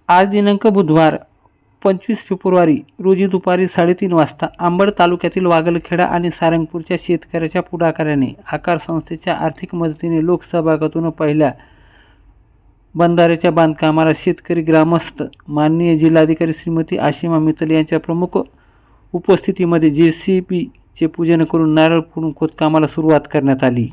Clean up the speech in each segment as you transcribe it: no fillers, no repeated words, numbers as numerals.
आज दिनांक बुधवार 25 फेब्रुवारी रोजी दुपारी 3:30 वाजता अंबड तालुक्यातील वागलखेडा आणि सारंगपूरच्या शेतकऱ्याच्या पुढाकाराने आकार संस्थेच्या आर्थिक मदतीने लोकसहभागातून पहिल्या बंधाऱ्याच्या बांधकामाला शेतकरी ग्रामस्थ माननीय जिल्हाधिकारी श्रीमती आशिमा मित्तल यांच्या प्रमुख उपस्थितीमध्ये JCBचे पूजन करून नारळ फोडून खोदकामाला सुरुवात करण्यात आली।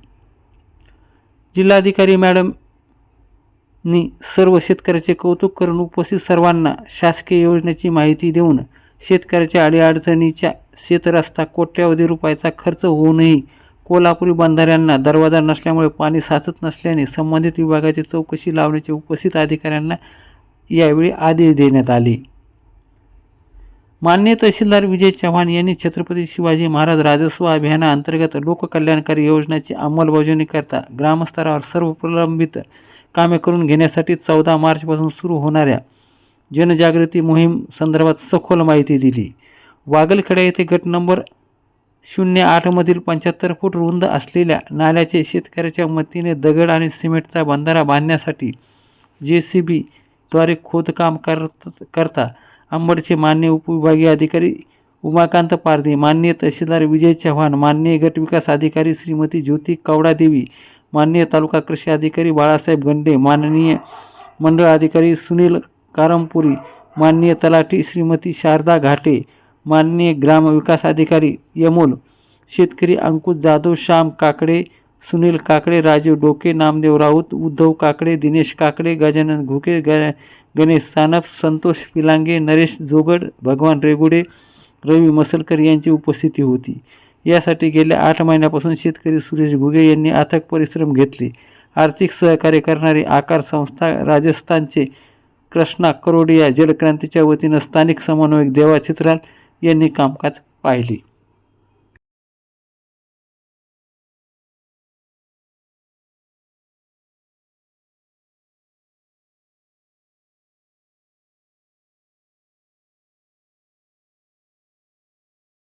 जिल्हाधिकारी मॅडमनी सर्व शेतकऱ्याचे कौतुक करून उपस्थित सर्वांना शासकीय योजनेची माहिती देऊन शेतकऱ्याच्या अडीअडचणीच्या शेतरस्ता कोट्यावधी रुपयाचा खर्च होऊनही कोल्हापुरी बंधाऱ्यांना दरवाजा नसल्यामुळे पाणी साचत नसल्याने संबंधित विभागाची चौकशी लावण्याचे उपस्थित अधिकाऱ्यांना यावेळी आदेश देण्यात आले। माननीय तहसीलदार विजय चव्हाण यांनी छत्रपती शिवाजी महाराज राजस्व अभियानाअंतर्गत लोककल्याणकारी योजनेची अंमलबजावणी करता ग्रामस्तरावर सर्व प्रलंबित कामे करून घेण्यासाठी 14 मार्चपासून सुरू होणाऱ्या जनजागृती मोहीम संदर्भात सखोल माहिती दिली। वागलखेडा येथे गट नंबर 08 मधील 75 फूट रुंद असलेल्या नाल्याचे शेतकऱ्याच्या मदतीने दगड आणि सिमेंटचा बंधारा बांधण्यासाठी JCB द्वारे खोदकाम करता अंबडचे माननीय उपविभागीय अधिकारी उमाकांत पारधी, माननीय तहसीलदार विजय चव्हाण, माननीय गट विकास अधिकारी श्रीमती ज्योती कवडादेवी, माननीय तालुका कृषी अधिकारी बाळासाहेब गंडे, माननीय मंडळ अधिकारी सुनील कारमपुरी, माननीय तलाठी श्रीमती शारदा घाटे, माननीय ग्राम विकास अधिकारी यमोल, शेतकरी अंकुश जाधव, श्याम काकडे, सुनील काकडे, राजीव डोके, नामदेव राऊत, उद्धव काकडे, दिनेश काकडे, गजानन घुके, गणेश सानप, संतोष पिलांगे, नरेश जोगड, भगवान रेगुडे, रवी मसलकर यांची उपस्थिती होती। यासाठी गेल्या 8 महिन्यापासून शेतकरी सुरेश घुगे यांनी अथक परिश्रम घेतले। आर्थिक सहकार्य करणारी आकार संस्था राजस्थानचे कृष्णा करोडिया जलक्रांतीच्या वतीनं स्थानिक समन्वयक देवा चित्राल यांनी कामकाज पाहिले।